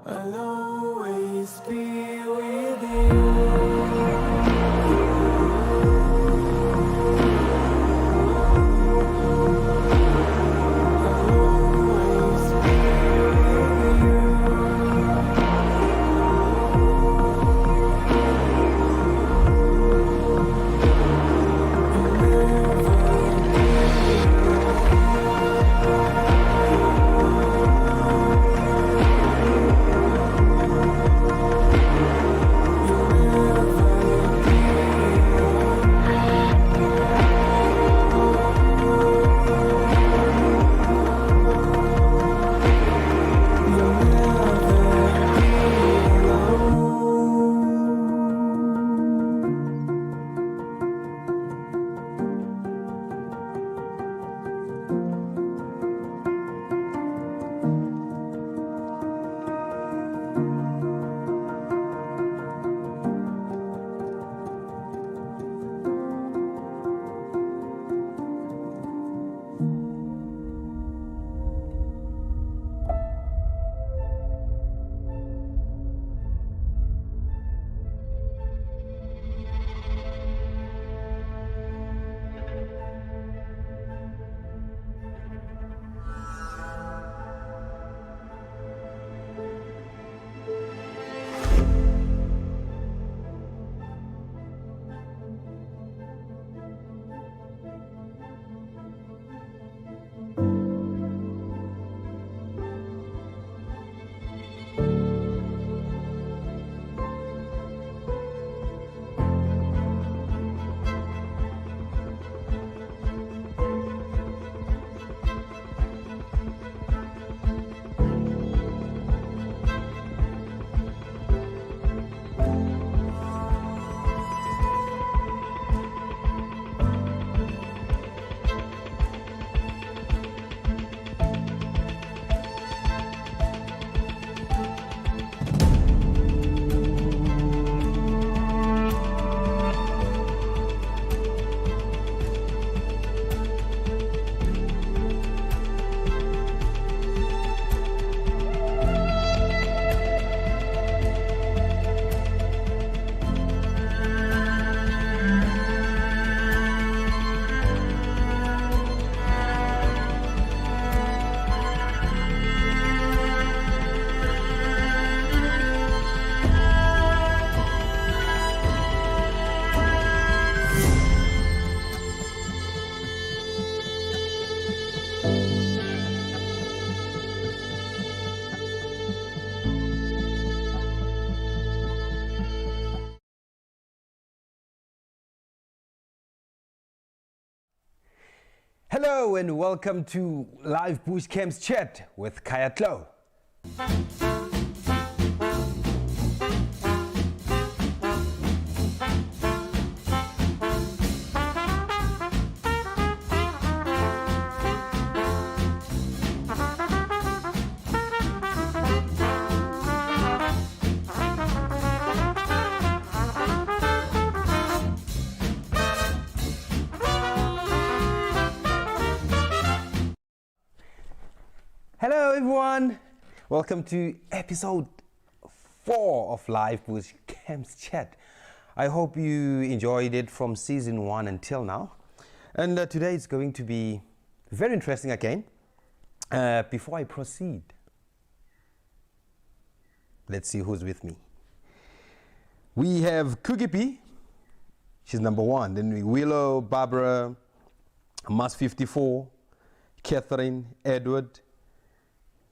I'll always be with you. Hello and welcome to Live Bush Camps Chat with Khaya Tlou. Hello everyone, welcome to episode 4 of Live Bush Camps Chat. I hope you enjoyed it from season 1 until now. And today is going to be very interesting again. Before I proceed, let's see who's with me. We have Kugipi, she's number 1. Then we Willow, Barbara, Mas 54, Catherine, Edward,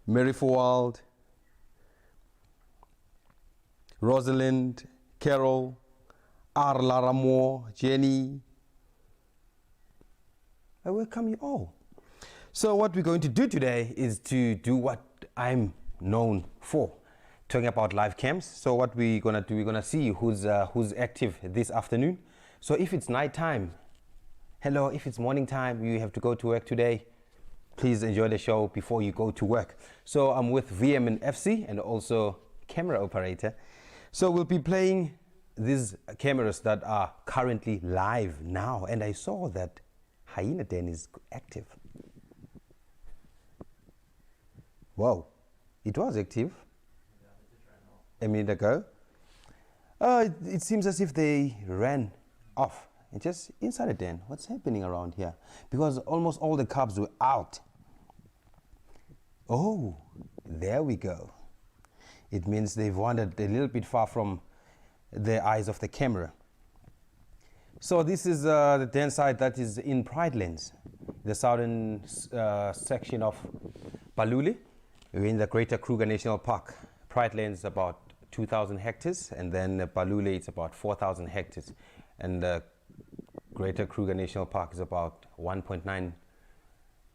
Mary Fowald, Rosalind, Carol, Arla Ramo, Jenny. I welcome you all. So what we're going to do today is to do what I'm known for, talking about live camps. So what we're gonna do, we're gonna see who's active this afternoon. So if it's night time, hello. If it's morning time, you have to go to work today, please enjoy the show before you go to work. So I'm with VM and FC and also camera operator. So we'll be playing these cameras that are currently live now. And I saw that Hyena Den is active. Wow, it was active. a minute ago. It seems as if they ran off and just inside the den. What's happening around here? Because almost all the cubs were out. Oh, there we go. It means they've wandered a little bit far from the eyes of the camera. So this is the den site that is in Pridelands, the southern section of Balule. We're in the Greater Kruger National Park. Pridelands is about 2,000 hectares, and then Balule it's about 4,000 hectares. And the Greater Kruger National Park is about 1.9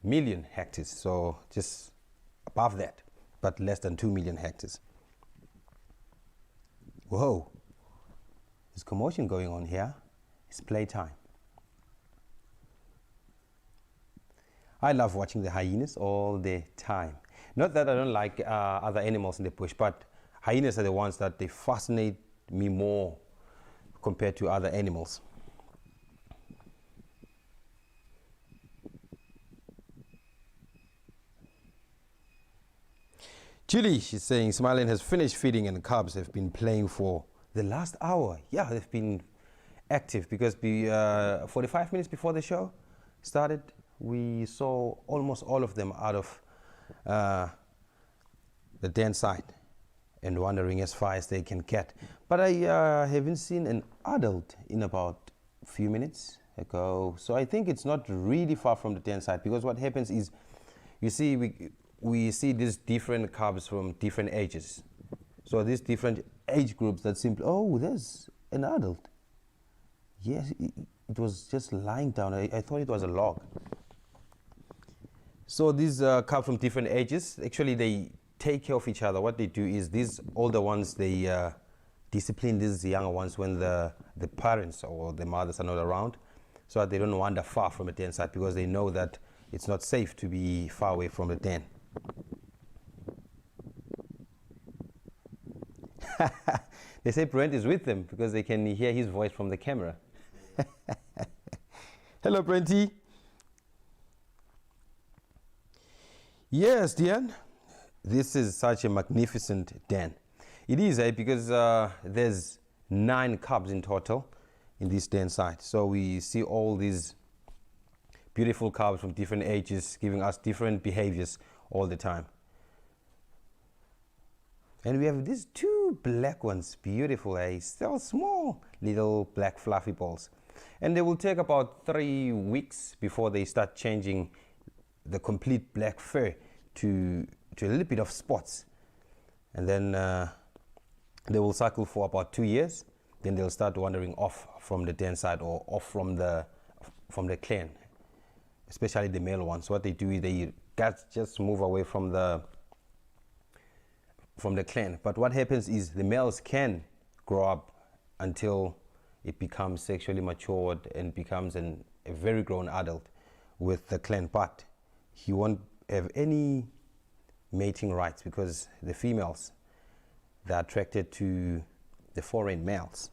million hectares, so just above that, but less than 2 million hectares. Whoa, there's commotion going on here. It's playtime. I love watching the hyenas all the time. Not that I don't like other animals in the bush, but hyenas are the ones that they fascinate me more compared to other animals. Julie, she's saying Smiling has finished feeding and the cubs have been playing for the last hour. Yeah, they've been active because 45 minutes before the show started, we saw almost all of them out of the den site and wandering as far as they can get. But I haven't seen an adult in about a few minutes ago. So I think it's not really far from the den site, because what happens is, you see, we see these different cubs from different ages. So these different age groups that simply, oh, there's an adult. Yes, it was just lying down. I thought it was a log. So these cubs from different ages, actually they take care of each other. What they do is, these older ones, they discipline these younger ones when the parents or the mothers are not around, so that they don't wander far from the den site, because they know that it's not safe to be far away from the den. They say Brent is with them because they can hear his voice from the camera. Hello, Brenty. Yes, Diane, this is such a magnificent den. It is, because there's 9 cubs in total in this den site. So we see all these beautiful cubs from different ages giving us different behaviors all the time. And we have these 2 black ones, beautiful, still small little black fluffy balls. And they will take about 3 weeks before they start changing the complete black fur to a little bit of spots. And then they will cycle for about 2 years. Then they'll start wandering off from the den site, or off from the clan, especially the male ones. What they do is they just move away from the clan. But what happens is, the males can grow up until it becomes sexually matured and becomes a very grown adult with the clan, but he won't have any mating rights, because the females, they're attracted to the foreign males.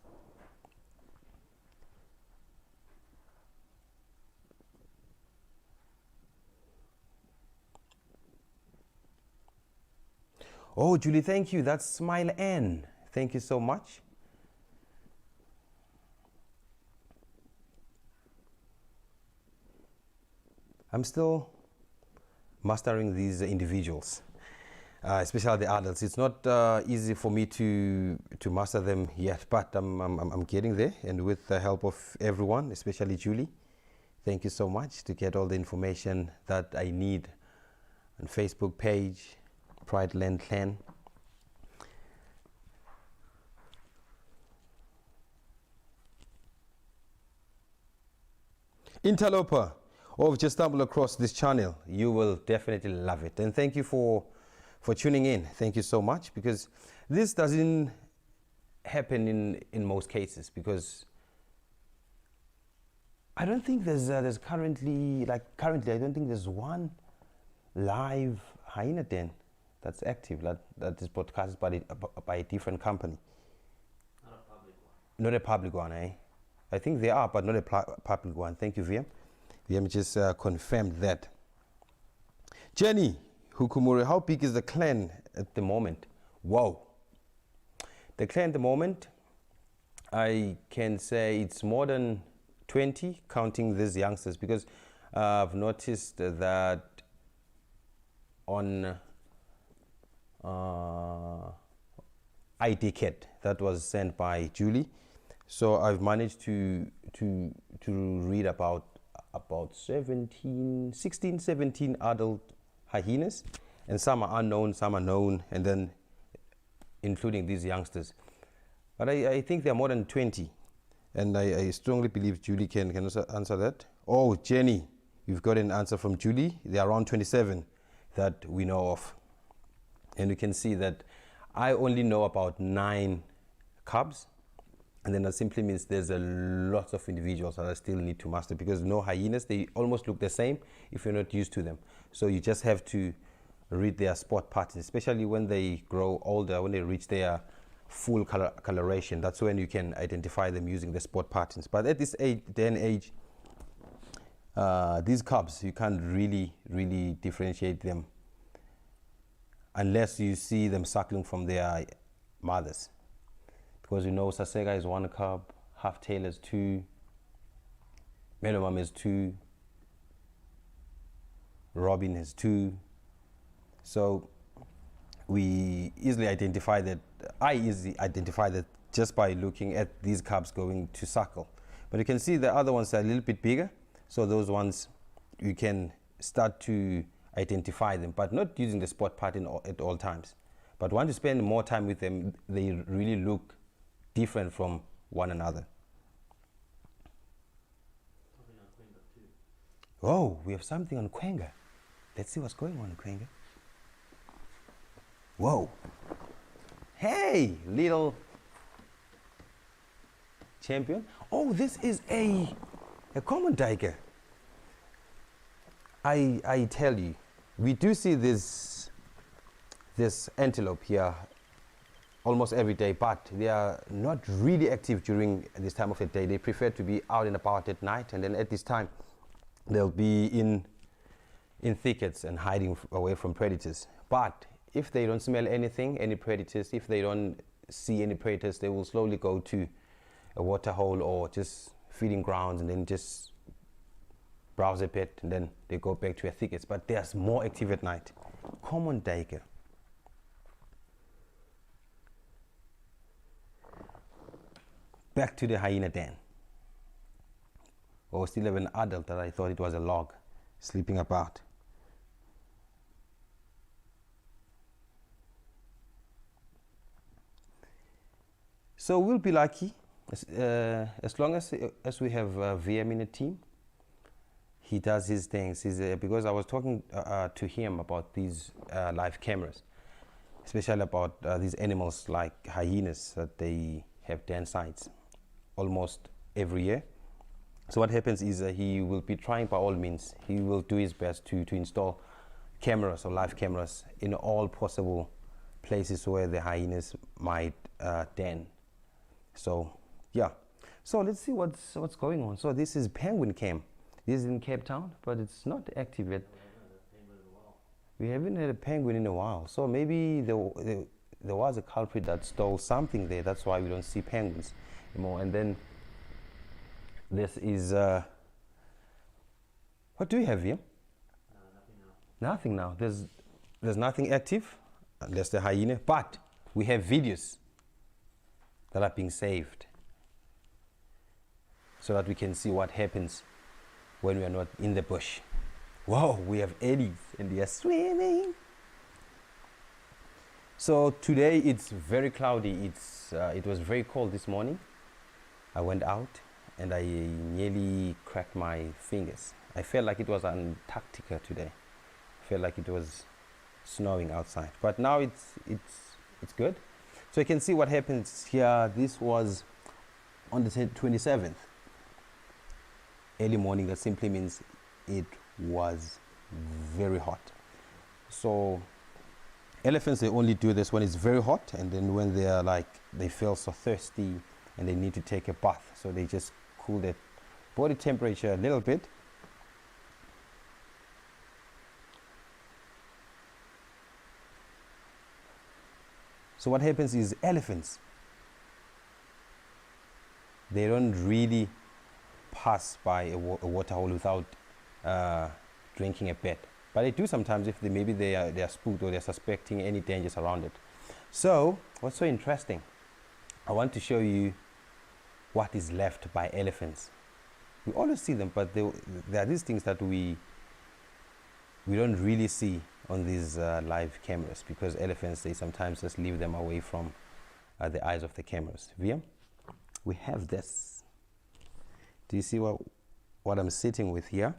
Oh, Julie, thank you. That's Smile Ann. Thank you so much. I'm still mastering these individuals, especially the adults. It's not easy for me to master them yet, but I'm getting there, and with the help of everyone, especially Julie, thank you so much, to get all the information that I need on Facebook page, Prideland Clan. Interloper, or if you just stumble across this channel, you will definitely love it. And thank you for tuning in. Thank you so much, because this doesn't happen in most cases, because I don't think there's currently I don't think there's one live hyena den that's active, that is broadcast by a different company. Not a public one. Not a public one, eh? I think they are, but not a public one. Thank you, VM. VM just confirmed that. Jenny Hukumure, how big is the clan at the moment? Wow. The clan at the moment, I can say it's more than 20, counting these youngsters, because I've noticed that on ID kit that was sent by Julie, so I've managed to read about 16, 17 adult hyenas, and some are unknown, some are known, and then including these youngsters. But I think there are more than 20, and I strongly believe Julie can also answer that. Oh, Jenny, you've got an answer from Julie. There are around 27 that we know of. And you can see that I only know about 9 cubs, and then that simply means there's a lot of individuals that I still need to master, because no hyenas, they almost look the same if you're not used to them. So you just have to read their spot patterns, especially when they grow older, when they reach their full coloration. That's when you can identify them using the spot patterns. But at this day and age, these cubs, you can't really differentiate them unless you see them suckling from their mothers. Because you know Sasega is 1 cub, Half-Tail is 2, Menomam is 2, Robin is 2. So we easily identify that, I easily identify that just by looking at these cubs going to suckle. But you can see the other ones are a little bit bigger, so those ones you can start to identify them, but not using the spot pattern at all times. But once you spend more time with them, they really look different from one another. Oh, we have something on Quenga. Let's see what's going on, Quenga. Whoa. Hey, little champion. Oh, this is a common tiger. I tell you, we do see this antelope here almost every day, but they are not really active during this time of the day. They prefer to be out and about at night, and then at this time they'll be in thickets and hiding away from predators. But if they don't smell anything, any predators, if they don't see any predators, they will slowly go to a water hole or just feeding grounds, and then just browse a bit, and then they go back to their thickets. But they are more active at night. Common tiger. Back to the hyena den. Oh, still have an adult that I thought it was a log sleeping about. So we'll be lucky as long as we have VM in the team. He does his things. Because I was talking to him about these live cameras, especially about these animals like hyenas, that they have den sites almost every year. So what happens is he will be trying by all means. He will do his best to install cameras or live cameras in all possible places where the hyenas might den. So yeah, so let's see what's going on. So this is penguin camp. This is in Cape Town, but it's not active yet. We haven't had a penguin in a while. So maybe there was a culprit that stole something there. That's why we don't see penguins anymore. And then this is what do we have here? Nothing now. There's nothing active unless the hyena. But we have videos that are being saved so that we can see what happens when we are not in the bush. Whoa, we have eddies and they are swimming. So today it's very cloudy. It was very cold this morning. I went out and I nearly cracked my fingers. I felt like it was Antarctica today. I felt like it was snowing outside. But now it's good. So you can see what happens here. This was on the 27th. Early morning. That simply means it was very hot. So elephants, they only do this when it's very hot, and then when they are like, they feel so thirsty and they need to take a bath. So they just cool their body temperature a little bit. So what happens is elephants, they don't really pass by a water hole without drinking a bit. But they do sometimes if maybe they are spooked or they're suspecting any dangers around it. So what's so interesting, I want to show you what is left by elephants. We always see them, but there are these things that we don't really see on these live cameras, because elephants, they sometimes just leave them away from the eyes of the cameras. Via, we have this. Do you see what I'm sitting with here?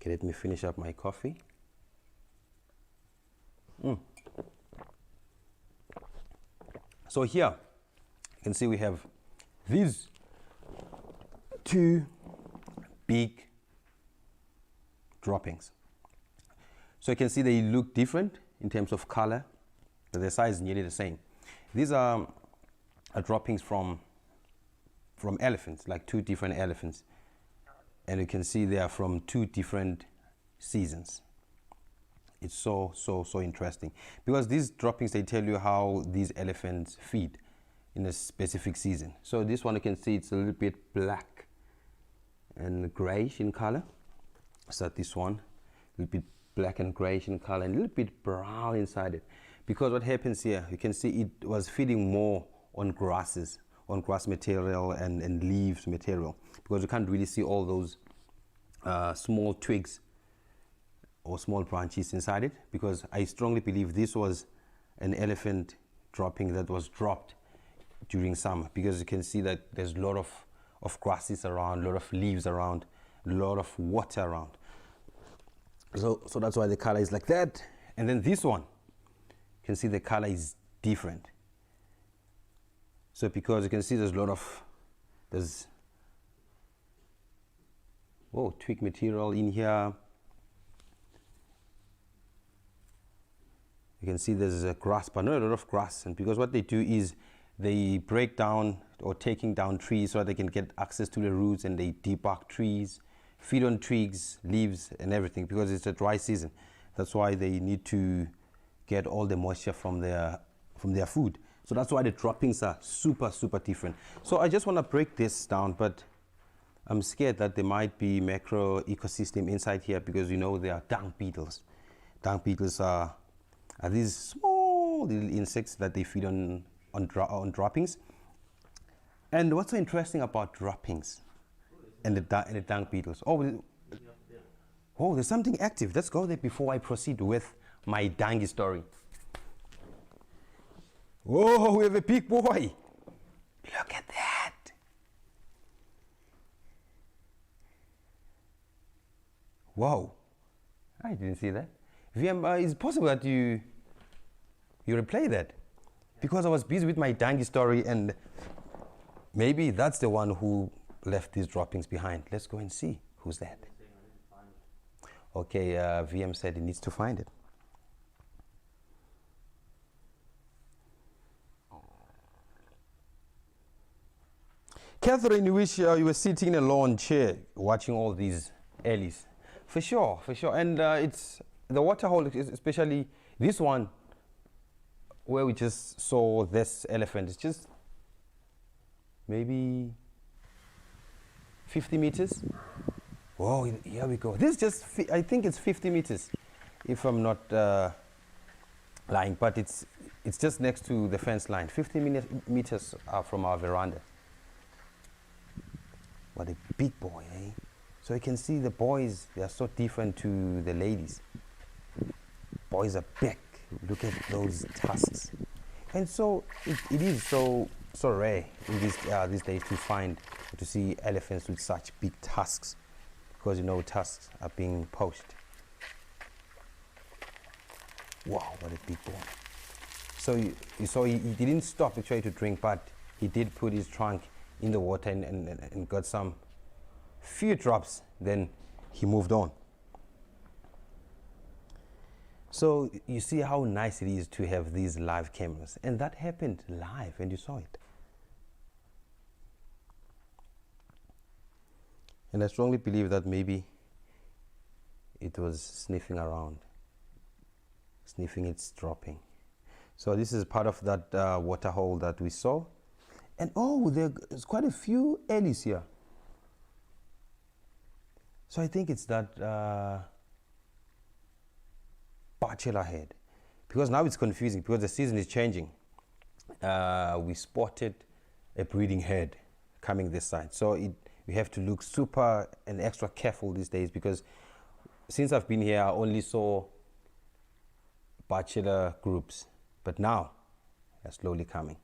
Okay, let me finish up my coffee. So here, you can see we have these two big droppings. So you can see they look different in terms of color, but their size is nearly the same. These are droppings from elephants, like two different elephants. And you can see they are from two different seasons. It's so interesting, because these droppings, they tell you how these elephants feed in a specific season. So this one, you can see it's a little bit black and grayish in color. So this one, a little bit black and grayish in color and a little bit brown inside it. Because what happens here, you can see it was feeding more on grasses, on grass material and leaves material, because you can't really see all those small twigs or small branches inside it, because I strongly believe this was an elephant dropping that was dropped during summer, because you can see that there's a lot of grasses around, a lot of leaves around, a lot of water around. So that's why the color is like that. And then this one, you can see the color is different. So because you can see there's a lot of, twig material in here. You can see there's a grass, but not a lot of grass. And because what they do is they break down or taking down trees so that they can get access to the roots, and they debug trees, feed on twigs, leaves and everything, because it's a dry season. That's why they need to get all the moisture from their food. So that's why the droppings are super different. So I just want to break this down, but I'm scared that there might be macro ecosystem inside here, because you know there are dung beetles. Dung beetles are these small little insects that they feed on droppings. And what's so interesting about droppings and the dung beetles? Oh, there's something active. Let's go there before I proceed with my dung story. Whoa, we have a big boy. Look at that. Wow, I didn't see that. VM, is it possible that you replay that? Because I was busy with my dung story, and maybe that's the one who left these droppings behind. Let's go and see who's that. Okay, VM said he needs to find it. Catherine, you wish you were sitting in a lawn chair watching all these ellies. For sure. And it's the water hole, especially this one where we just saw this elephant. It's just maybe 50 meters. Whoa, here we go. This is just, I think it's 50 meters, if I'm not lying, but it's just next to the fence line. 50 meters from our veranda. What a big boy, eh? So you can see the boys, they are so different to the ladies. Boys are big. Look at those tusks. And so it is so rare in these days to see elephants with such big tusks, because you know tusks are being poached. Wow, what a big boy. So you saw he didn't stop actually to drink, but he did put his trunk in the water and got some few drops, then he moved on. So you see how nice it is to have these live cameras, and that happened live and you saw it. And I strongly believe that maybe it was sniffing around, sniffing its dropping. So this is part of that water hole that we saw. And oh, there's quite a few ellies here. So I think it's that bachelor head, because now it's confusing because the season is changing. We spotted a breeding head coming this side, so we have to look super and extra careful these days, because since I've been here I only saw bachelor groups, but now they're slowly coming.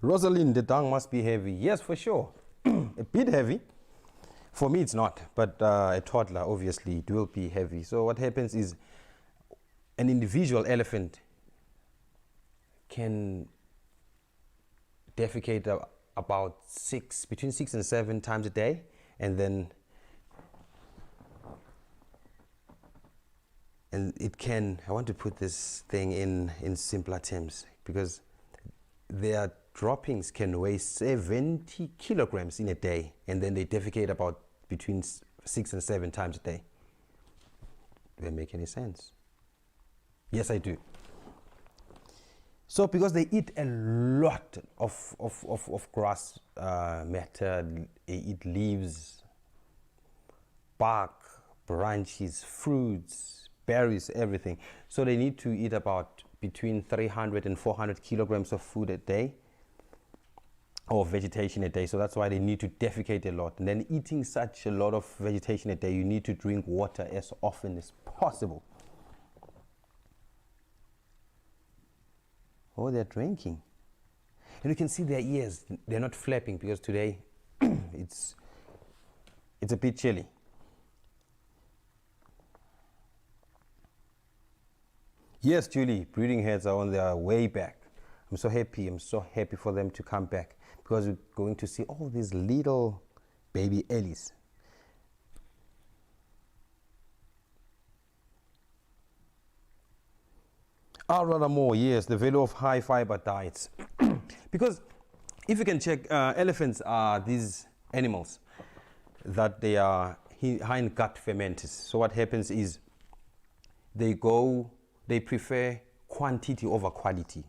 Rosalind, the dung must be heavy. Yes, for sure. A bit heavy. For me, it's not, but a toddler, obviously, it will be heavy. So what happens is an individual elephant can defecate about between 6 and 7 times a day, and then it can, I want to put this thing in simpler terms, because their droppings can weigh 70 kilograms in a day, and then they defecate about between 6 and 7 times a day. Do they make any sense? Yes, I do. So because they eat a lot of grass matter, they eat leaves, bark, branches, fruits, berries, everything. So they need to eat about between 300 and 400 kilograms of food a day, or vegetation a day. So that's why they need to defecate a lot. And then eating such a lot of vegetation a day, you need to drink water as often as possible. Oh, they're drinking. And you can see their ears, they're not flapping, because today it's a bit chilly. Yes, Julie, breeding heads are on their way back. I'm so happy for them to come back, because we're going to see all these little baby ellies. I'd rather more, yes, the value of high fiber diets. Because if you can check, elephants are these animals that they are hind gut fermenters. So what happens is they prefer quantity over quality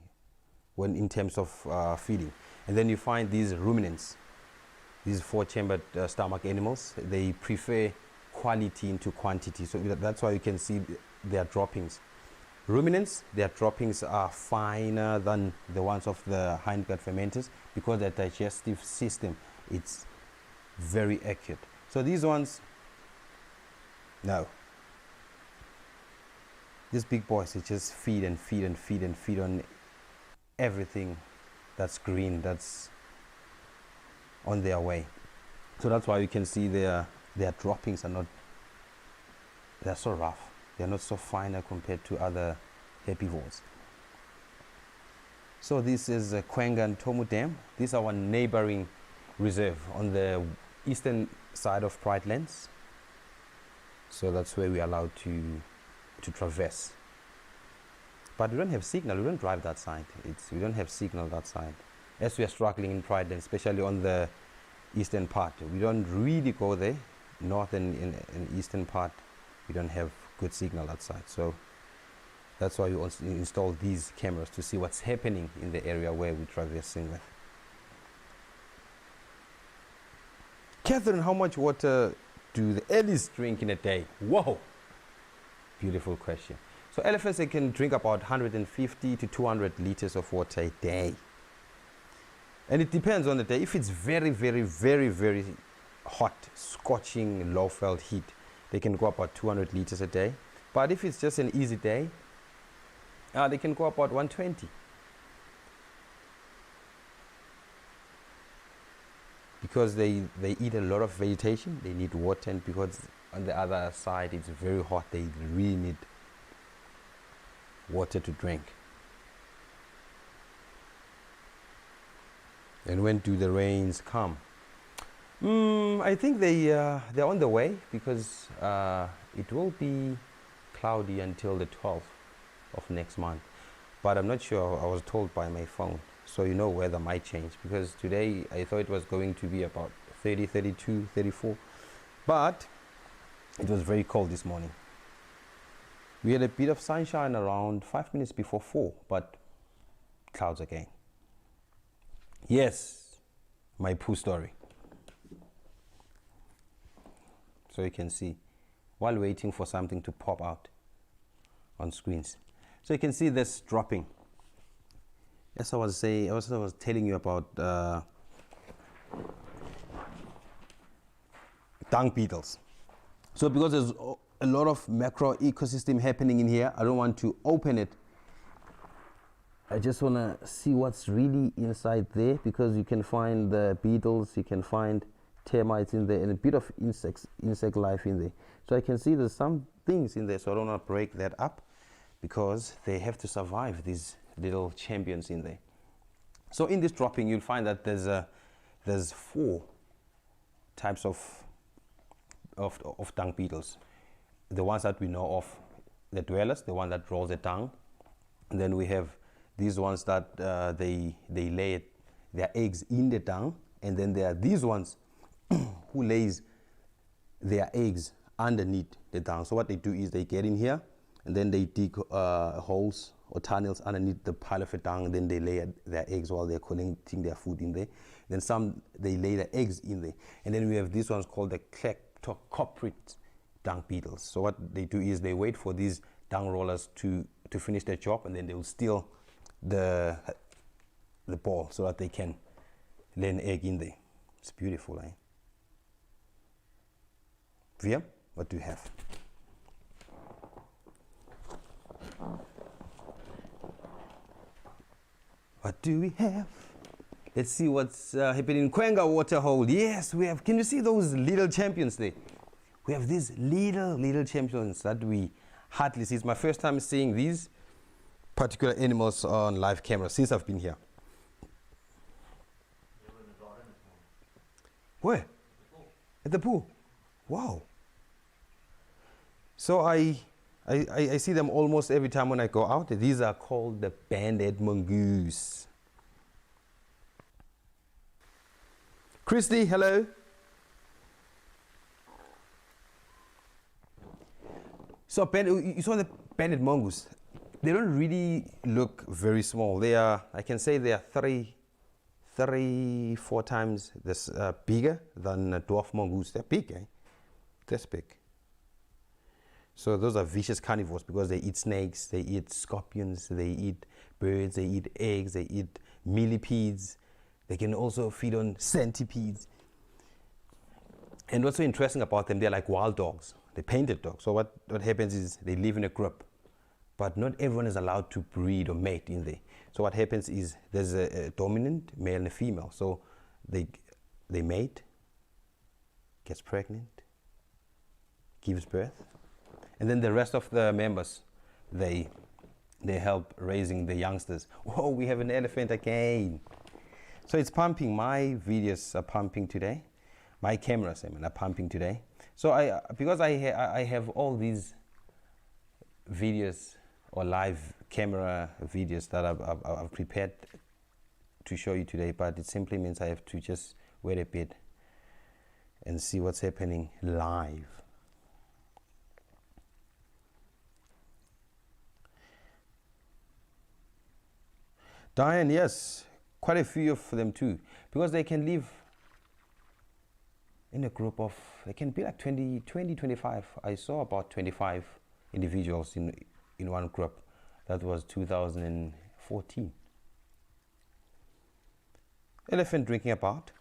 when in terms of feeding. And then you find these ruminants, these 4-chambered stomach animals, they prefer quality into quantity. So that's why you can see their droppings. Ruminants, their droppings are finer than the ones of the hindgut fermenters, because their digestive system, it's very accurate. So these ones, no. These big boys, they just feed and feed and feed and feed on everything that's green, that's on their way. So that's why you can see their droppings are not, they're so rough. They're not so finer compared to other herbivores. So this is Khaya and Tlou Dam. This is our neighboring reserve on the eastern side of Pride Lands. So that's where we're allowed to traverse. But we don't have signal, we don't drive that side. We don't have signal that side. As we are struggling in Pride Lands, especially on the eastern part. We don't really go there. Northern and eastern part, we don't have good signal outside. So that's why we also install these cameras to see what's happening in the area where we're traversing with. Catherine, how much water do the ellies drink in a day? Whoa, beautiful question. So elephants, they can drink about 150 to 200 liters of water a day. And it depends on the day. If it's very, very, very, very hot, scorching, low-felt heat, they can go about 200 liters a day. But if it's just an easy day, they can go about 120. Because they eat a lot of vegetation, they need water, and because on the other side it's very hot, they really need water to drink. And when do the rains come? I think they're on the way, because it will be cloudy until the 12th of next month. But I'm not sure, I was told by my phone. So you know, weather might change, because today I thought it was going to be about 30, 32, 34. But it was very cold this morning. We had a bit of sunshine around 5 minutes before 4, but clouds again. Yes, my poo story. So you can see, while waiting for something to pop out on screens. So you can see this dropping. As I was saying, I was telling you about dung beetles. So because there's a lot of macro ecosystem happening in here, I don't want to open it. I just want to see what's really inside there, because you can find the beetles, you can find termites in there, and a bit of insect life in there. So I can see there's some things in there, so I don't want to break that up, because they have to survive, these little champions in there. So in this dropping, you'll find that there's 4 types of dung beetles. The ones that we know of, the dwellers, the one that rolls the dung. And then we have these ones that they lay their eggs in the dung. And then there are these ones who lays their eggs underneath the dung. So what they do is they get in here, and then they dig holes or tunnels underneath the pile of the dung, and then they lay their eggs while they're collecting their food in there. Then some, they lay their eggs in there. And then we have these ones called the kleptocoprid dung beetles. So what they do is they wait for these dung rollers to finish their job, and then they will steal the ball so that they can lay an egg in there. It's beautiful, eh? Via, what do you have? What do we have? Let's see what's happening in Khaya waterhole. Yes, we have. Can you see those little champions there? We have these little champions that we hardly see. It's my first time seeing these particular animals on live camera since I've been here. They were in the garden this morning. Where? At the pool. Wow. So I see them almost every time when I go out. These are called the banded mongoose. Christy, hello. So you saw the banded mongoose. They don't really look very small. They are, I can say they are 4 times this bigger than a dwarf mongoose. They're big, eh? That's big. So those are vicious carnivores because they eat snakes, they eat scorpions, they eat birds, they eat eggs, they eat millipedes. They can also feed on centipedes. And what's so interesting about them, they're like wild dogs. They're painted dogs. So what happens is they live in a group, but not everyone is allowed to breed or mate in there. So what happens is there's a dominant male and a female. So they mate, gets pregnant, gives birth, and then the rest of the members, they help raising the youngsters. Whoa, we have an elephant again. So it's pumping. My videos are pumping today. My cameras, are pumping today. So because I have all these videos or live camera videos that I've prepared to show you today, but it simply means I have to just wait a bit and see what's happening live. Diane, yes, quite a few of them too, because they can live in a group of, they can be like 20, 25. I saw about 25 individuals in one group. That was 2014. Elephant drinking about.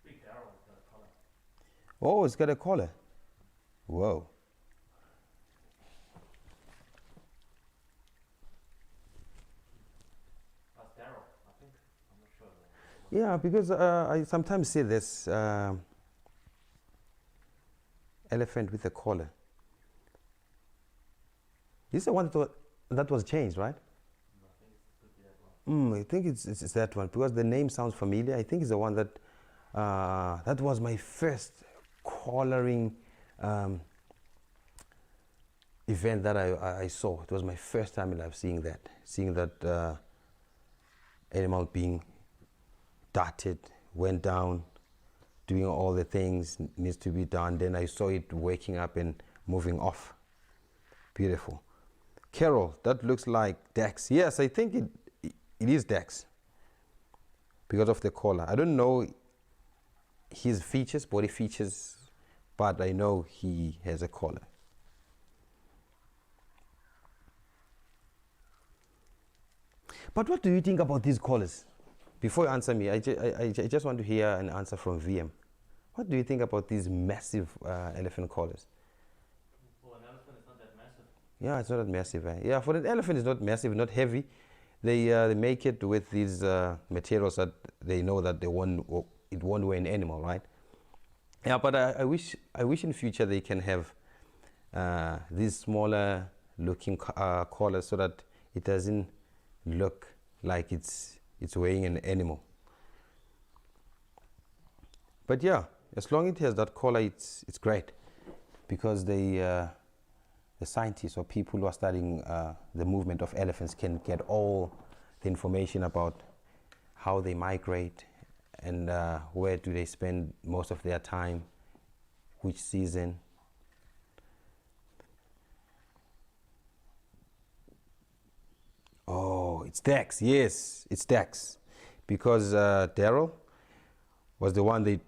Big arrow with that color. Oh, it's got a collar. Whoa. That's Darrow, I think. I'm not sure. Yeah, because I sometimes see this elephant with a collar. This is the one that was changed, right? No, I think it could be that one. I think it's that one because the name sounds familiar. I think it's the one that that was my first collaring event that I saw. It was my first time in life seeing that animal being darted, went down, doing all the things needs to be done. Then I saw it waking up and moving off. Beautiful. Carol, that looks like Dex. Yes, I think it is Dex because of the collar. I don't know his features, body features, but I know he has a collar. But what do you think about these collars? Before you answer me, I just want to hear an answer from VM. What do you think about these massive elephant collars? For an elephant, it's not that massive. Yeah, it's not that massive. Yeah, for an elephant, it's not massive, not heavy. They make it with these materials that they know that it won't weigh an animal, right? Yeah, but I wish in future they can have these smaller looking collars so that it doesn't look like it's weighing an animal. But yeah, as long as it has that collar, it's great, because the scientists or people who are studying the movement of elephants can get all the information about how they migrate and where do they spend most of their time, which season. Oh, it's Dex. Yes, it's Dex, because Daryl was the one they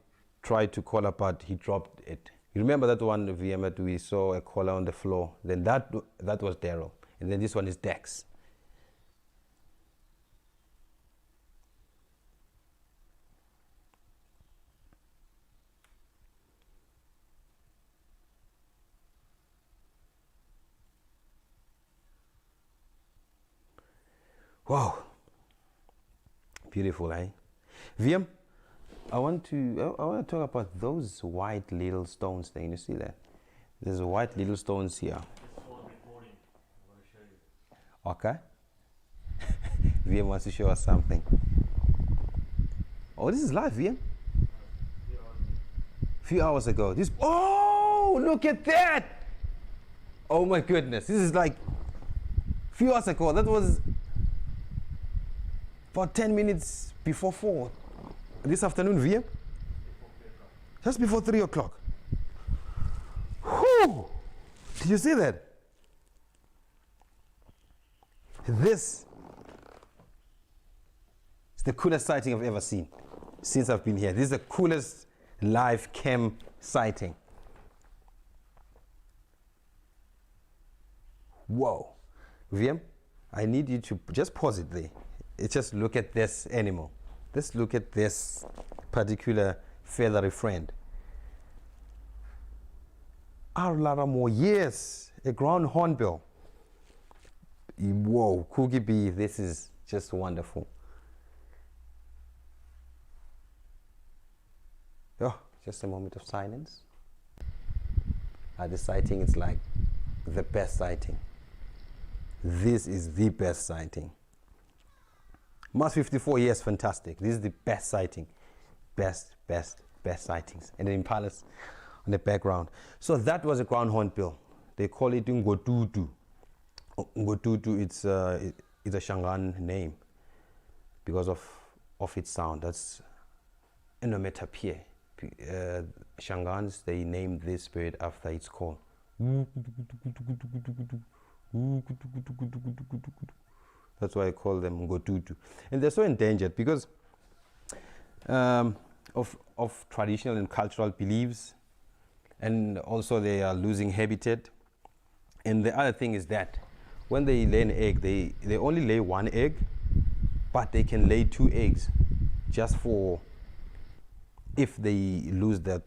tried to collar, but he dropped it. You remember that one VM that we saw a collar on the floor? Then that was Daryl, and then this one is Dex. Wow, beautiful, eh? VM, I want to talk about those white little stones there. You see that? There's white little stones here. It's for recording. I want to show you. Okay. VM wants to show us something. Oh, this is live, VM. Few hours ago. This. Oh, look at that! Oh my goodness, this is like few hours ago. That was about 10 minutes before 4 this afternoon, VM? Just before 3 o'clock. Whew! Did you see that? This is the coolest sighting I've ever seen since I've been here. This is the coolest live cam sighting. Whoa. VM, I need you to just pause it there. Just look at this animal. Just look at this particular feathery friend. Arlaramo, yes, a ground hornbill. Whoa, Cookie Bee, this is just wonderful. Oh, just a moment of silence. The sighting is like the best sighting. This is the best sighting. Mars 54, yes, fantastic. This is the best sighting. Best sightings. And then impalas on the background. So that was a ground hornbill. They call it Ngotutu. Ngotutu, it's a Shangaan name because of its sound. That's Enometapie. Shangaans, they named this bird after its call. That's why I call them Ngotutu. And they're so endangered because of traditional and cultural beliefs, and also they are losing habitat. And the other thing is that when they lay an egg, they only lay one egg, but they can lay 2 eggs just for if they lose that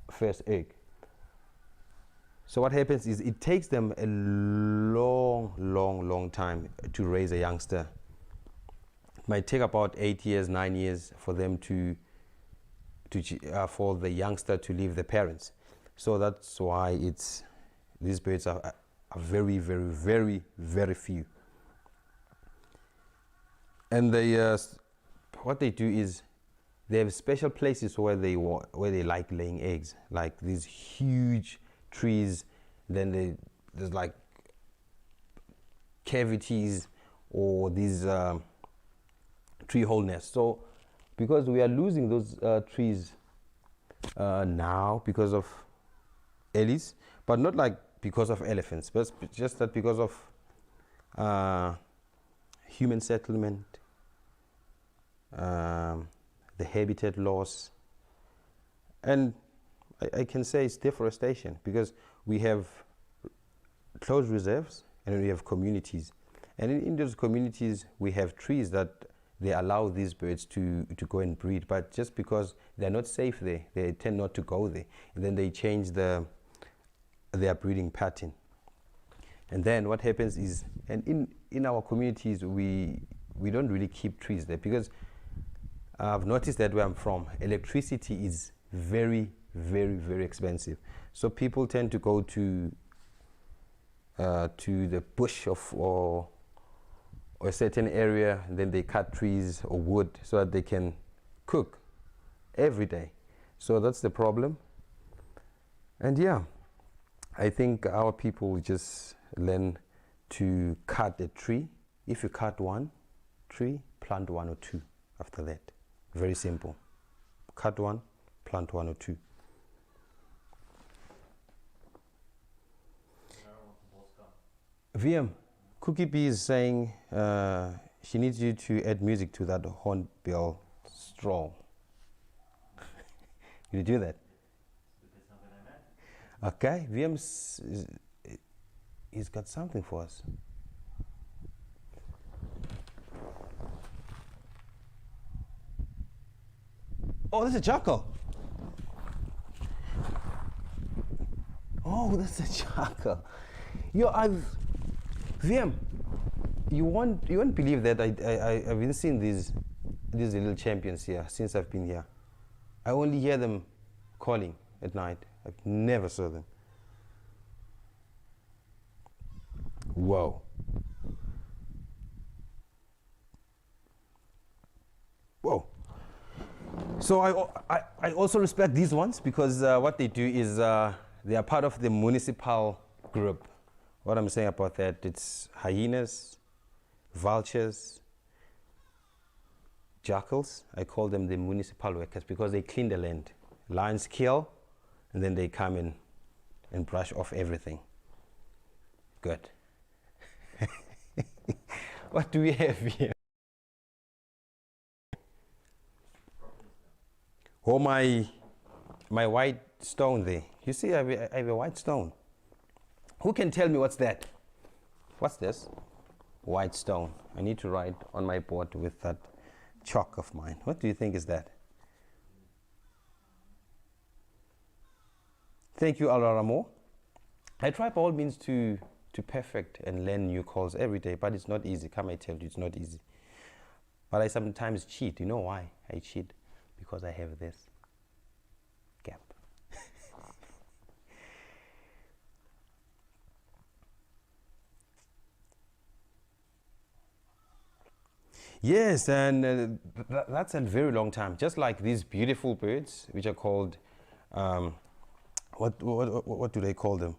first egg. So what happens is it takes them a long time to raise a youngster. It might take about 8 years, 9 years for them for the youngster to leave the parents. So that's why these birds are very few. And what they do is they have special places where they like laying eggs, like these huge trees. Then there's like cavities or these tree hole nests. So because we are losing those trees now because of ellies, but not like because of elephants, but just that because of human settlement, the habitat loss, and I can say it's deforestation, because we have closed reserves and we have communities, and in those communities we have trees that they allow these birds to go and breed, but just because they're not safe there, they tend not to go there, and then they change their breeding pattern. And then what happens is, and in our communities we don't really keep trees there, because I've noticed that where I'm from, electricity is very, very, very expensive. So people tend to go to the bush or a certain area, and then they cut trees or wood so that they can cook every day. So that's the problem. And yeah, I think our people just learn to cut a tree. If you cut one tree, plant one or two after that. Very simple. Cut one, plant one or two. VM, Cookie Bee is saying she needs you to add music to that hornbill stroll. You do that? Okay, VM's he's got something for us. Oh, that's a jackal. Oh, that's a jackal. Yo, VM, you won't believe that I've been seeing these little champions here since I've been here. I only hear them calling at night. I've never saw them. Whoa. Whoa. So I also respect these ones, because what they do is they are part of the municipal group. What I'm saying about that, it's hyenas, vultures, jackals. I call them the municipal workers because they clean the land. Lions kill, and then they come in and brush off everything. Good. What do we have here? Oh, my white stone there. You see, I have a white stone. Who can tell me what's that? What's this? White stone. I need to write on my board with that chalk of mine. What do you think is that? Thank you, Alaramo. I try by all means to perfect and learn new calls every day, but it's not easy. Come, I tell you, it's not easy. But I sometimes cheat. You know why I cheat? Because I have this gap. Yes, and that's a very long time. Just like these beautiful birds, which are called, what do they call them?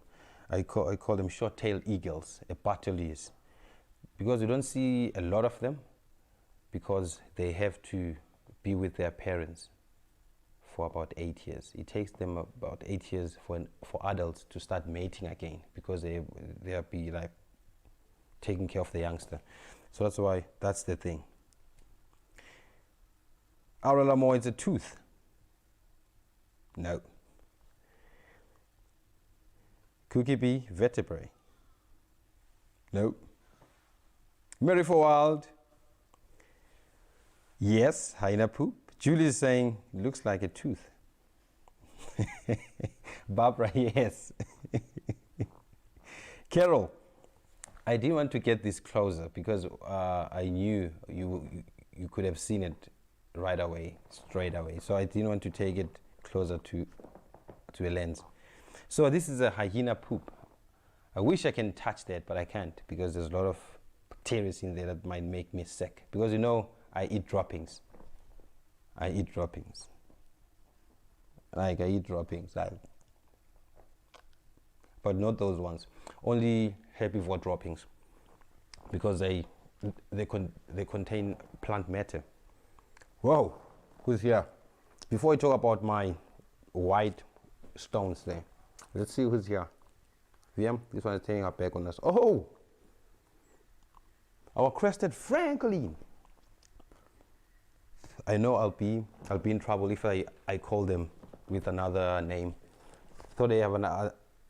I call them short-tailed eagles, buttleers, because you don't see a lot of them, because they have to be with their parents for about 8 years. It takes them about 8 years for adults to start mating again, because they'll be like taking care of the youngster. So that's why, that's the thing. Aurelamo, it's a tooth. No. Cookie Bee, vertebrae. No. Mary for Wild. Yes, hyena poop. Julie is saying, looks like a tooth. Barbara, yes. Carol, I didn't want to get this closer because I knew you could have seen it right away, straight away. So I didn't want to take it closer to a lens. So this is a hyena poop. I wish I can touch that, but I can't, because there's a lot of bacteria in there that might make me sick. Because you know, I eat droppings. I eat droppings. Like I eat droppings, but not those ones. Only herbivore droppings, because they contain plant matter. Whoa, who's here? Before I talk about my white stones there. Let's see who's here. VM, this one is turning our back on us. Oh, our crested Franklin. I know I'll be in trouble if I call them with another name. So they have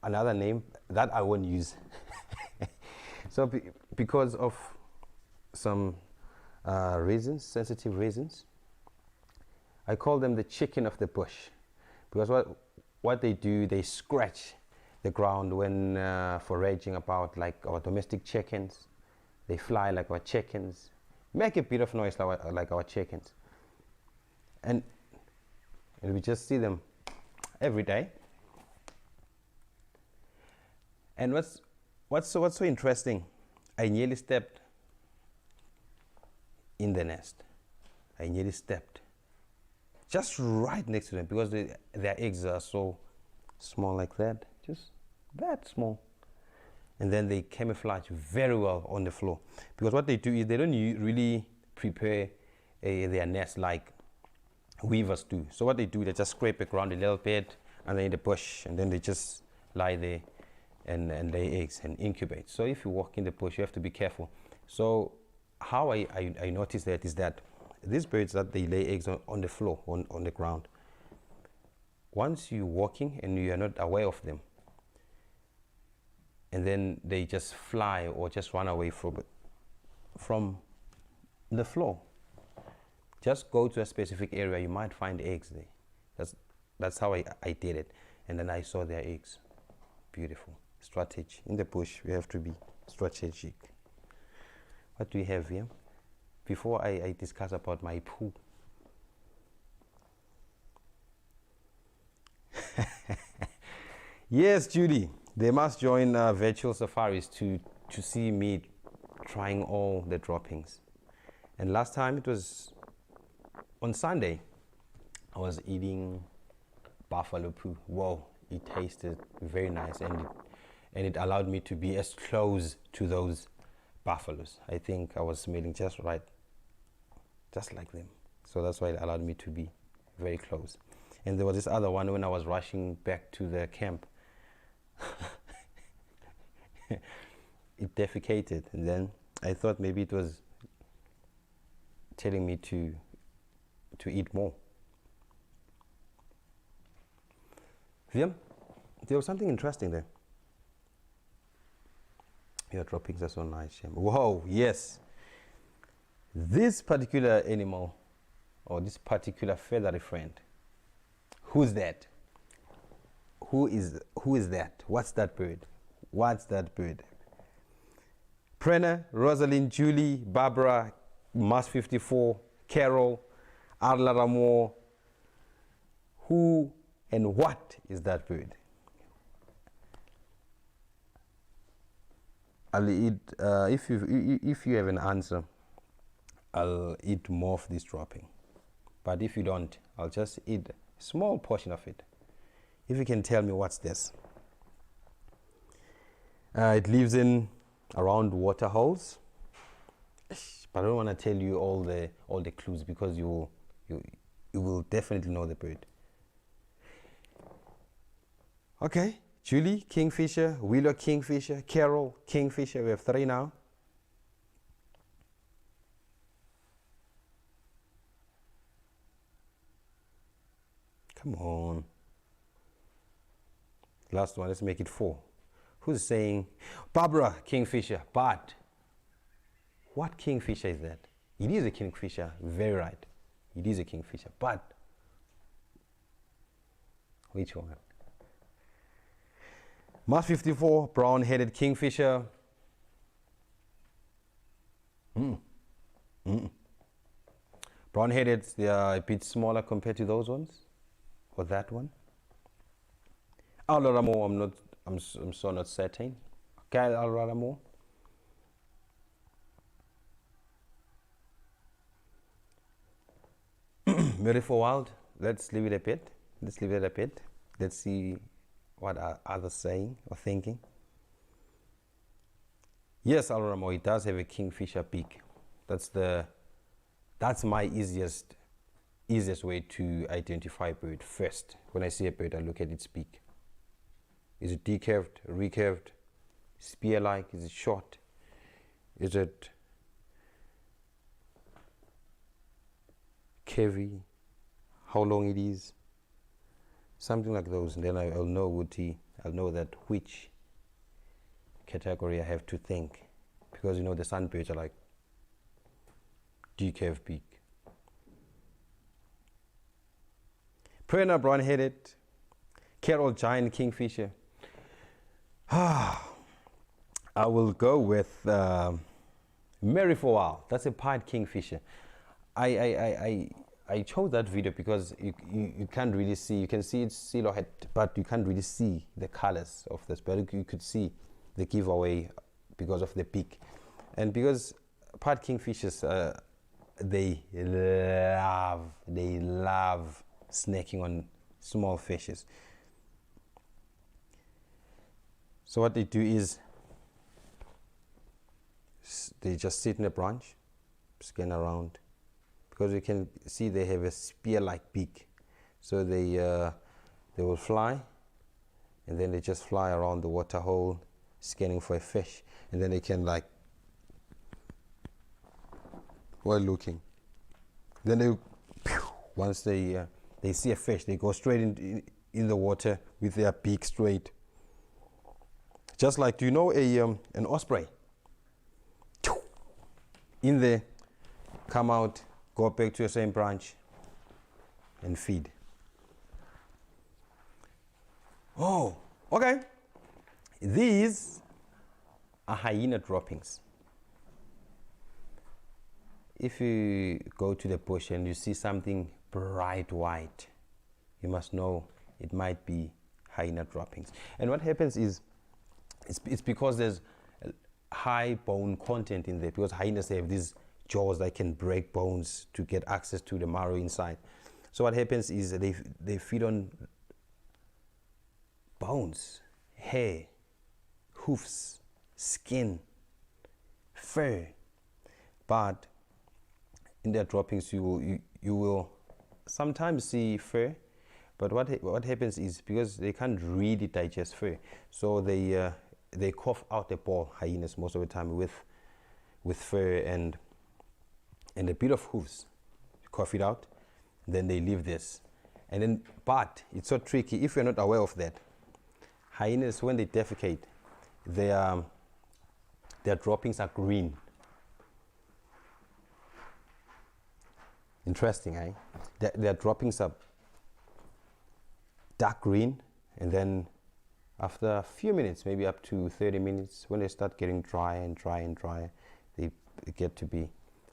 another name that I won't use. So because of some reasons, sensitive reasons, I call them the chicken of the bush, because what they do, they scratch the ground when foraging about, like our domestic chickens. They fly like our chickens, make a bit of noise like our chickens, and we just see them every day. And what's so interesting, I nearly stepped in the nest. I nearly stepped just right next to them, because their eggs are so small like that, just that small. And then they camouflage very well on the floor, because what they do is they don't really prepare their nest like weavers do. So what they do, they just scrape the ground a little bit, and then in the bush, and then they just lie there and lay eggs and incubate. So if you walk in the bush, you have to be careful. So how I noticed that is that these birds, that they lay eggs on the floor, on the ground. Once you're walking and you are not aware of them, and then they just fly or just run away from the floor. Just go to a specific area, you might find eggs there. That's how I did it. And then I saw their eggs. Beautiful. Strategy. In the bush, we have to be strategic. What do we have here? Before I discuss about my poo. Yes, Judy. They must join virtual safaris to see me trying all the droppings. And last time, it was on Sunday, I was eating buffalo poo. Whoa, it tasted very nice, and it allowed me to be as close to those buffaloes. I think I was smelling just right, just like them. So that's why it allowed me to be very close. And there was this other one when I was rushing back to the camp. It defecated, and then I thought maybe it was telling me to eat more. There was something interesting there. Your droppings are so nice. Whoa, yes. This particular animal, or this particular feathery friend, who's that? Who is that? What's that bird? What's that bird? Prena, Rosalind, Julie, Barbara, Mars 54, Carol, Arla Ramo. Who and what is that bird? I'll eat, if you have an answer, I'll eat more of this dropping. But if you don't, I'll just eat a small portion of it. If you can tell me what's this. It lives in around water holes. But I don't want to tell you all the clues, because you will definitely know the bird. Okay, Julie, kingfisher, Wheeler, kingfisher, Carol, kingfisher. We have 3 now. Come on. Last one, let's make it 4. Who's saying Barbara, kingfisher? But what kingfisher is that? It is a kingfisher, very right. It is a kingfisher, but which one? Mars 54, brown-headed kingfisher. Brown-headed, they are a bit smaller compared to those ones, or that one. Aloramo, I'm so not certain. Okay, Aloramo. Beautiful wild. Let's leave it a bit. Let's see what are others saying or thinking. Yes, Aloramo, it does have a kingfisher beak. That's my easiest easiest way to identify a bird. First, when I see a bird, I look at its beak. Is it decurved, recurved, spear-like? Is it short? Is it curvy? How long it is? Something like those, and then I'll know I'll know that which category I have to think, because you know the sunbirds are like decurved beak. Perennial brown-headed, Carol giant kingfisher. I will go with Mary for a while. That's a pied kingfisher. I chose that video because you can't really see. You can see its silhouette, but you can't really see the colors of this. But you could see the giveaway because of the beak, and because pied kingfishers they love snacking on small fishes. So what they do is they just sit in a branch, scan around, because you can see they have a spear-like beak. So they will fly, and then they just fly around the water hole, scanning for a fish, and then they can, like, while looking, then they, once they see a fish, they go straight in the water with their beak straight. Just like, do you know an osprey? In there, come out, go back to your same branch, and feed. Oh, okay. These are hyena droppings. If you go to the bush and you see something bright white, you must know it might be hyena droppings. And what happens is, it's because there's high bone content in there, because hyenas have these jaws that can break bones to get access to the marrow inside. So what happens is they feed on bones, hair, hoofs, skin, fur. But in their droppings you will sometimes see fur, but what happens is, because they can't really digest fur, so they cough out the ball, hyenas, most of the time with fur and a bit of hooves. Cough it out, then they leave this. And then, but it's so tricky if you're not aware of that. Hyenas, when they defecate, their droppings are green. Interesting, eh? Their droppings are dark green, and then after a few minutes, maybe up to 30 minutes, when they start getting dry and dry and dry, they get to be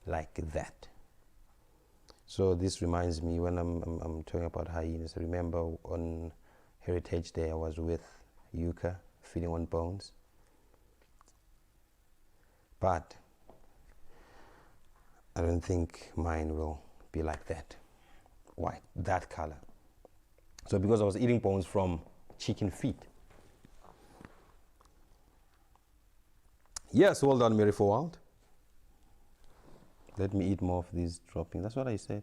like that. So this reminds me, when I'm talking about hyenas, I remember on Heritage Day I was with Yuka feeding on bones. But I don't think mine will be like that, white, that color. So because I was eating bones from chicken feet. Yes, well done, Mary Forwald. Let me eat more of these droppings. That's what I said.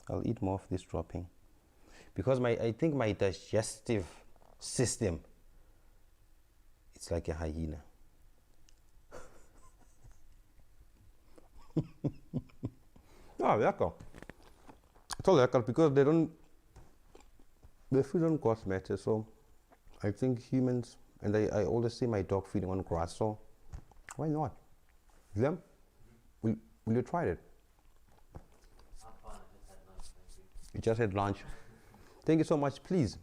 I'll eat more of this dropping. Because I think my digestive system, it's like a hyena. Ah, lekker. It's all lekker because they feed on grass matter. So I think humans, and I always see my dog feeding on grass, so why not? Them? Will you try it? You just had lunch. Thank you so much, please.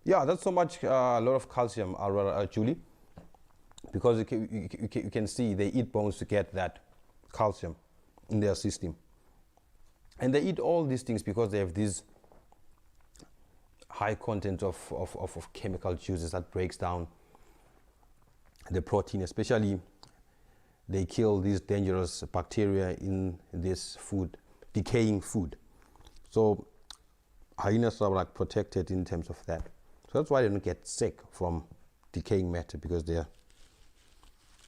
Yeah, that's so much, a lot of calcium, Julie, because you can see they eat bones to get that calcium in their system. And they eat all these things because they have these high content of chemical juices that breaks down the protein. Especially they kill these dangerous bacteria in this food, decaying food. So hyenas are like protected in terms of that. So that's why they don't get sick from decaying matter because they're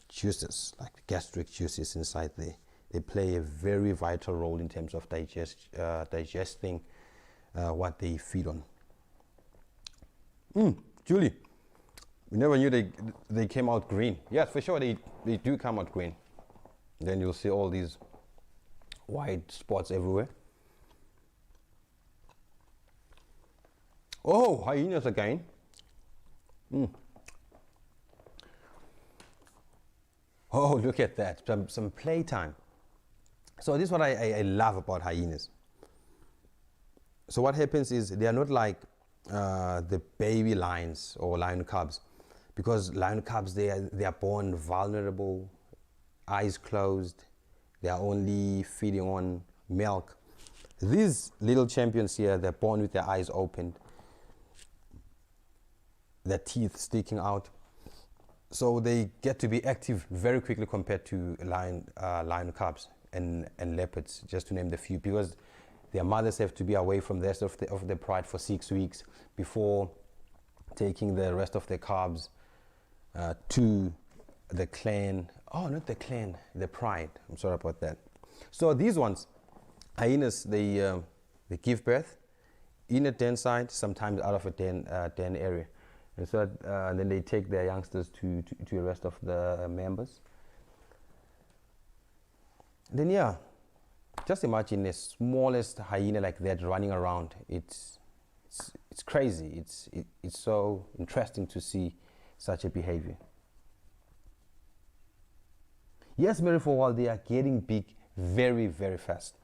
juices, like gastric juices inside there. They play a very vital role in terms of digesting what they feed on. Julie, we never knew they came out green. Yes, for sure they do come out green. Then you'll see all these white spots everywhere. Oh, hyenas again. Oh, look at that, some playtime. So this is what I love about hyenas. So what happens is they are not like the baby lions or lion cubs, because lion cubs, they are born vulnerable, eyes closed, they are only feeding on milk. These little champions here, they're born with their eyes opened, their teeth sticking out, so they get to be active very quickly compared to lion cubs and leopards, just to name the few, because their mothers have to be away from the rest of the pride for 6 weeks before taking the rest of the cubs to the clan. Oh, not the clan, the pride. I'm sorry about that. So these ones, hyenas, they give birth in a den site, sometimes out of a den area. And so then they take their youngsters to the rest of the members. Then yeah, just imagine the smallest hyena like that running around. It's crazy. It's so interesting to see such a behavior. Yes, Mary, for a while they are getting big very, very fast.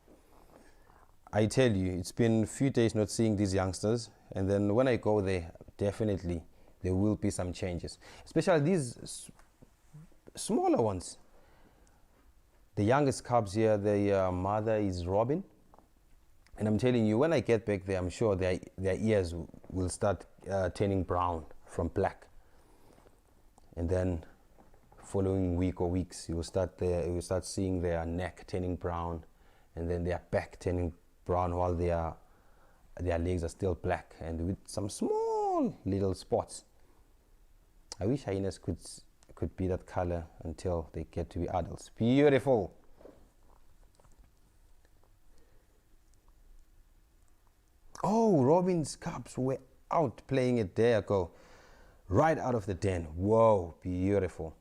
I tell you, it's been a few days not seeing these youngsters, and then when I go there, definitely there will be some changes, especially these smaller ones. The youngest cubs here, the mother is Robin, and I'm telling you, when I get back there, I'm sure their ears will start turning brown from black, and then following week or weeks, you will start seeing their neck turning brown, and then their back turning brown, while their legs are still black and with some small little spots. I wish hyenas could be that color until they get to be adults. Beautiful. Oh, Robin's cubs were out playing a day ago, right out of the den. Whoa, beautiful.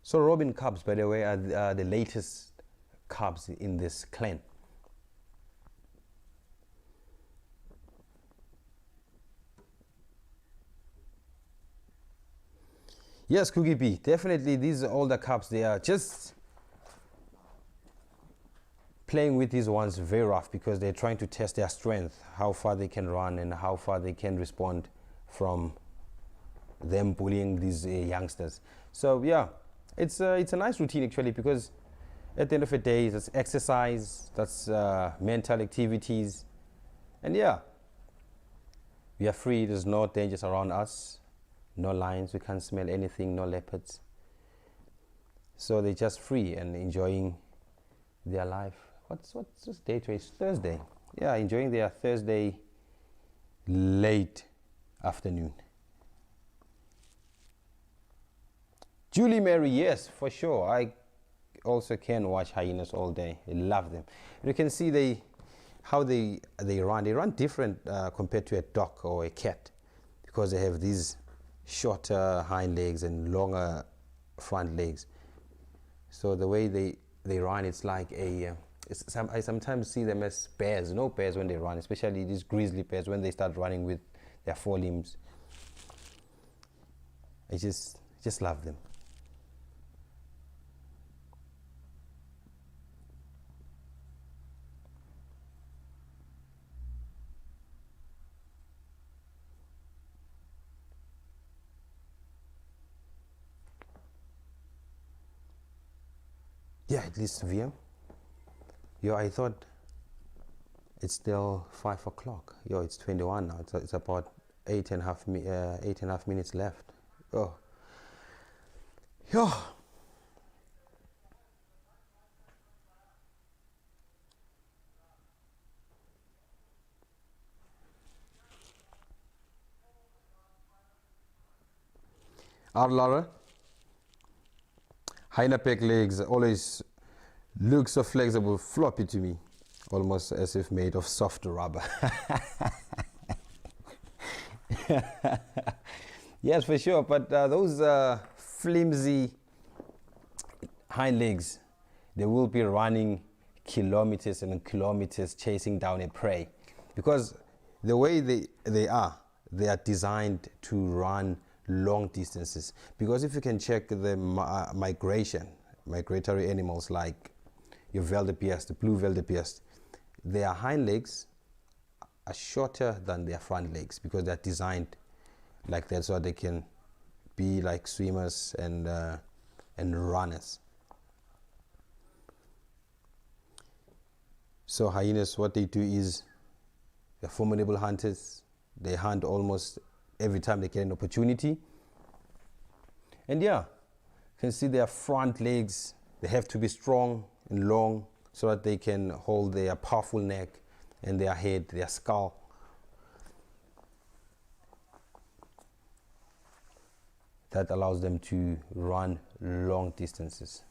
So Robin cubs, by the way, are the latest cubs in this clan. Yes, Cookie Bee, definitely these older cubs, they are just playing with these ones very rough because they're trying to test their strength, how far they can run and how far they can respond from them bullying these youngsters. So yeah, it's a nice routine actually, because at the end of the day, that's exercise, that's mental activities, and yeah, we are free. There's no dangers around us, no lions, we can't smell anything, no leopards. So they're just free and enjoying their life. What's this day today? It's Thursday. Yeah, enjoying their Thursday late afternoon. Julie Mary, yes, for sure. I also can watch hyenas all day. I love them. And you can see how they run. They run different compared to a dog or a cat, because they have these shorter hind legs and longer front legs. So the way they run, it's like I sometimes see them as bears. No bears when they run, especially these grizzly bears when they start running with their forelimbs. I just love them. Yeah, at least VM. Yo, I thought it's still 5 o'clock. Yo, it's 21 now. It's about 8.5 minutes left. Oh. Yo. Lara. Hyena peg legs always look so flexible, floppy to me, almost as if made of soft rubber. Yes, for sure, but those flimsy hind legs, they will be running kilometers and kilometers chasing down a prey, because the way they are designed to run long distances. Because if you can check the migratory animals like your wildebeest, the blue wildebeest, their hind legs are shorter than their front legs because they're designed like that so they can be like swimmers and runners. So hyenas, what they do is they're formidable hunters. They hunt almost every time they get an opportunity. And yeah, you can see their front legs, they have to be strong and long so that they can hold their powerful neck and their head, their skull. That allows them to run long distances.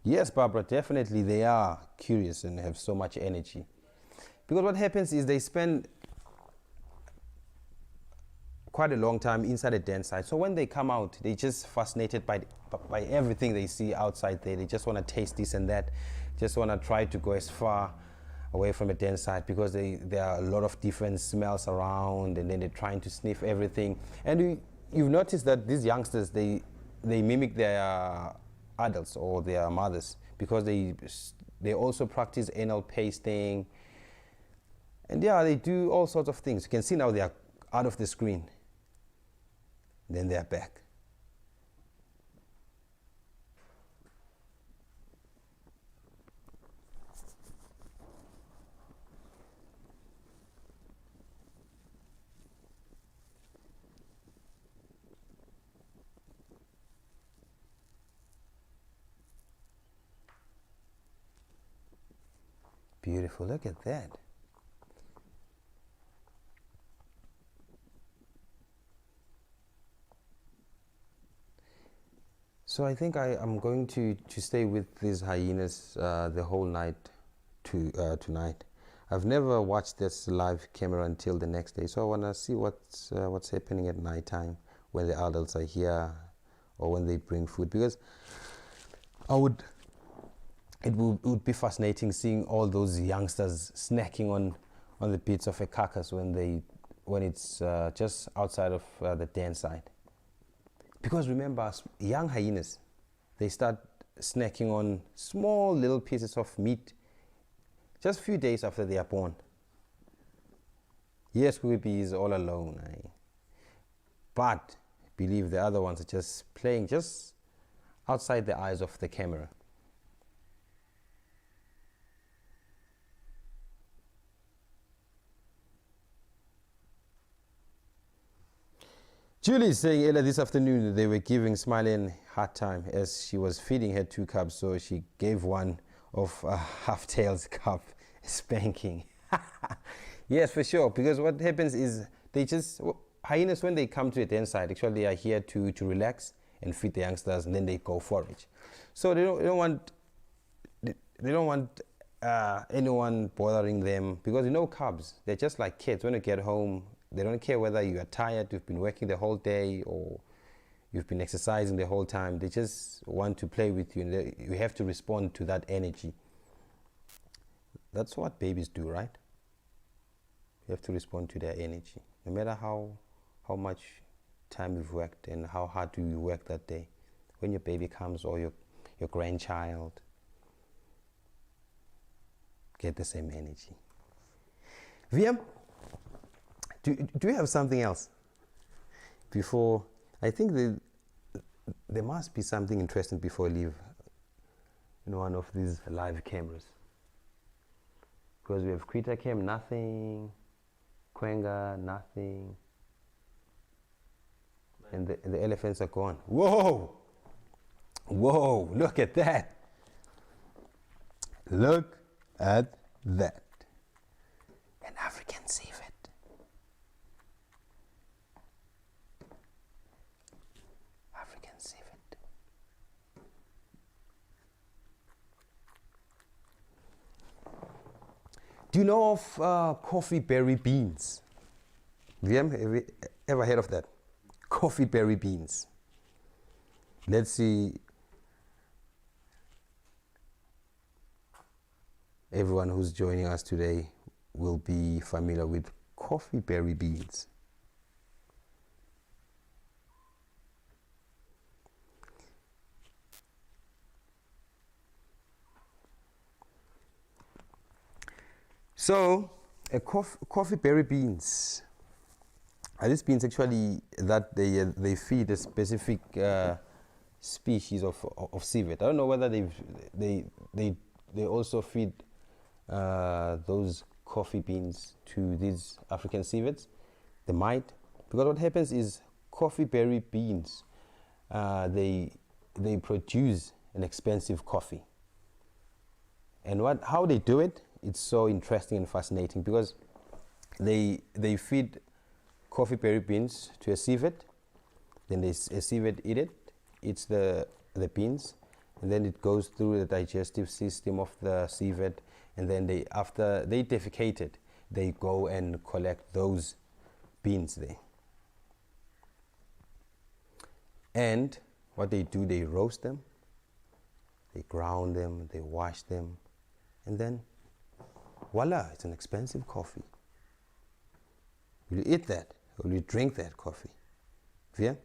Yes, Barbara, definitely they are curious and have so much energy. Because what happens is they spend quite a long time inside a den site. So when they come out, they're just fascinated by everything they see outside there. They just want to taste this and that. Just want to try to go as far away from a den site because there are a lot of different smells around, and then they're trying to sniff everything. And you've noticed that these youngsters, they mimic their adults or their mothers because they also practice anal pasting, and yeah, they do all sorts of things. You can see now they are out of the screen, then they are back. Beautiful, look at that. So I think I'm going to stay with these hyenas the whole night tonight. I've never watched this live camera until the next day, so I want to see what's happening at night time when the adults are here or when they bring food, because it would be fascinating seeing all those youngsters snacking on the bits of a carcass when it's just outside of the den site. Because remember, young hyenas, they start snacking on small little pieces of meat just a few days after they are born. Yes, Whippy is all alone, but believe the other ones are just playing just outside the eyes of the camera. Julie is saying earlier this afternoon they were giving Smiley a hard time as she was feeding her 2 cubs, so she gave one of Half-Tail's cub a spanking. Yes, for sure, because what happens is hyenas, when they come to a den site, actually they are here to relax and feed the youngsters, and then they go forage. So they don't want anyone bothering them, because cubs, they're just like kids. When you get home, they don't care whether you are tired, you've been working the whole day, or you've been exercising the whole time. They just want to play with you, and you have to respond to that energy. That's what babies do, right? You have to respond to their energy, no matter how much time you've worked and how hard do you work that day. When your baby comes, or your grandchild, get the same energy. VM, do you have something else? Before, I think there must be something interesting before I leave in one of these live cameras. Because we have Krita Cam, nothing. Kwenga, nothing. And the elephants are gone. Whoa! Whoa, look at that. Look at that. An African civet. African civet. Do you know of coffee berry beans? Have you ever heard of that? Coffee berry beans. Let's see. Everyone who's joining us today will be familiar with coffee berry beans. So, coffee berry beans are these beans actually that they feed a specific species of civet. I don't know whether they also feed those coffee beans to these African civets. They might, because what happens is coffee berry beans they produce an expensive coffee, and how they do it, it's so interesting and fascinating, because they feed coffee berry beans to a civet, then a civet eats the beans, and then it goes through the digestive system of the civet, and then after they defecate it, they go and collect those beans there. And what they do, they roast them, they ground them, they wash them, and then voila, it's an expensive coffee. Will you eat that? Or will you drink that coffee? Yeah?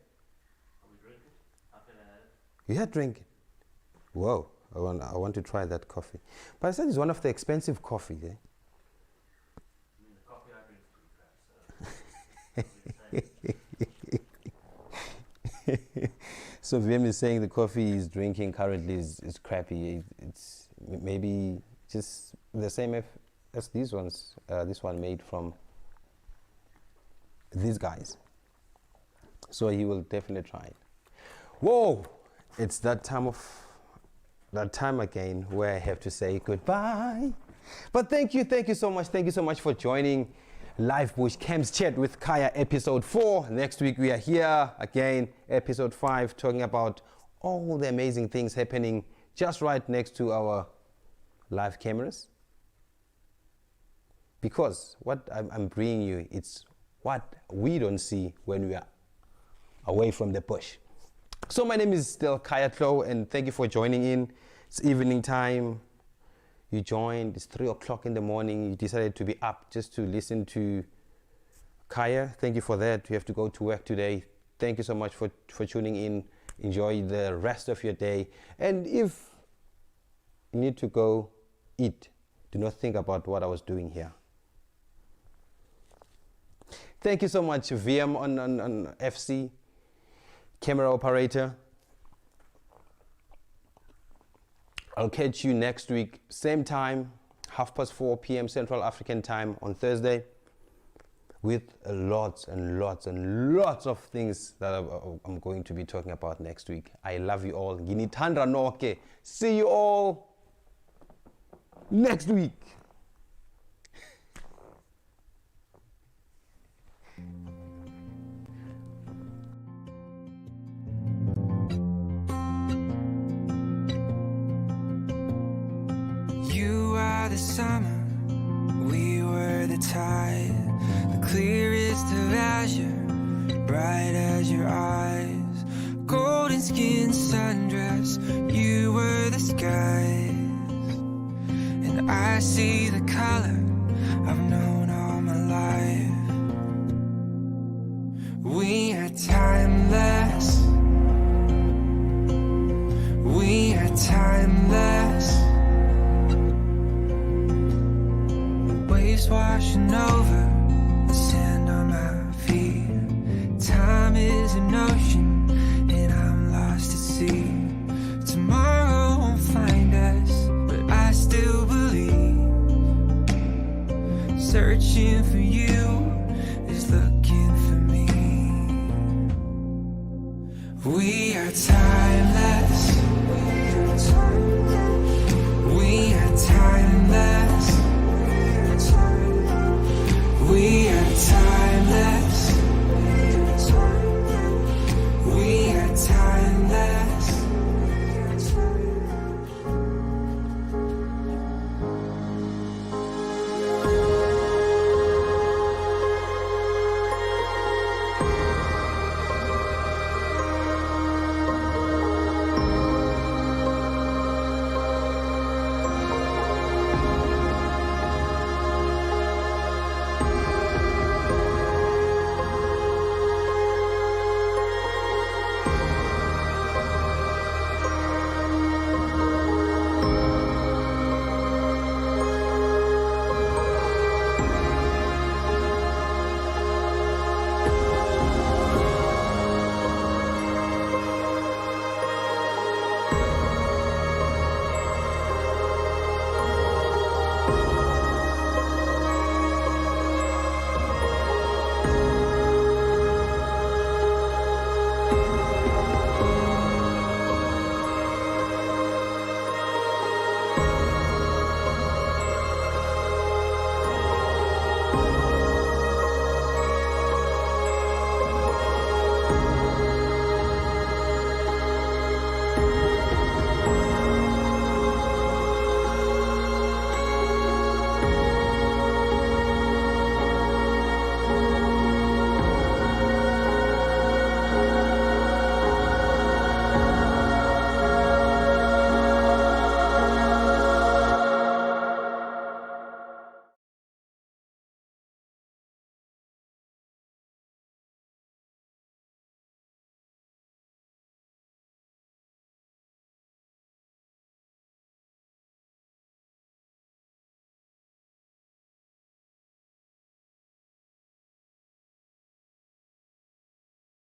We drink it. How can I have it? You had drink it. Whoa, I want to try that coffee. But I said it's one of the expensive coffee, eh? I mean, the coffee I drink is pretty crap, so. So VM is saying the coffee he's drinking currently is crappy. It's maybe just the same as these ones. This one made from these guys. So he will definitely try it. Whoa! It's that time again where I have to say goodbye. But thank you so much for joining Live Bush Camps Chat with Khaya episode 4. Next week we are here again, episode 5, talking about all the amazing things happening just right next to our live cameras. Because what I'm bringing you, it's what we don't see when we are away from the bush. So my name is still Khaya Tlou, and thank you for joining in. It's evening time. You joined, it's 3 o'clock in the morning. You decided to be up just to listen to Khaya. Thank you for that. You have to go to work today. Thank you so much for tuning in. Enjoy the rest of your day. And if you need to go eat, do not think about what I was doing here. Thank you so much, VM on FC, camera operator. I'll catch you next week, same time, 4:30 p.m. Central African time on Thursday, with lots and lots of things that I'm going to be talking about next week. I love you all. Ginithandra noke. See you all next week. The summer, we were the tide, the clearest of azure, bright as your eyes, golden skin sundress, you were the skies, and I see the color I've known all my life. We are timeless, we are timeless. Waves washing over the sand on my feet. Time is an ocean and I'm lost at sea. Tomorrow won't find us, but I still believe. Searching for you is looking for me. We are tired.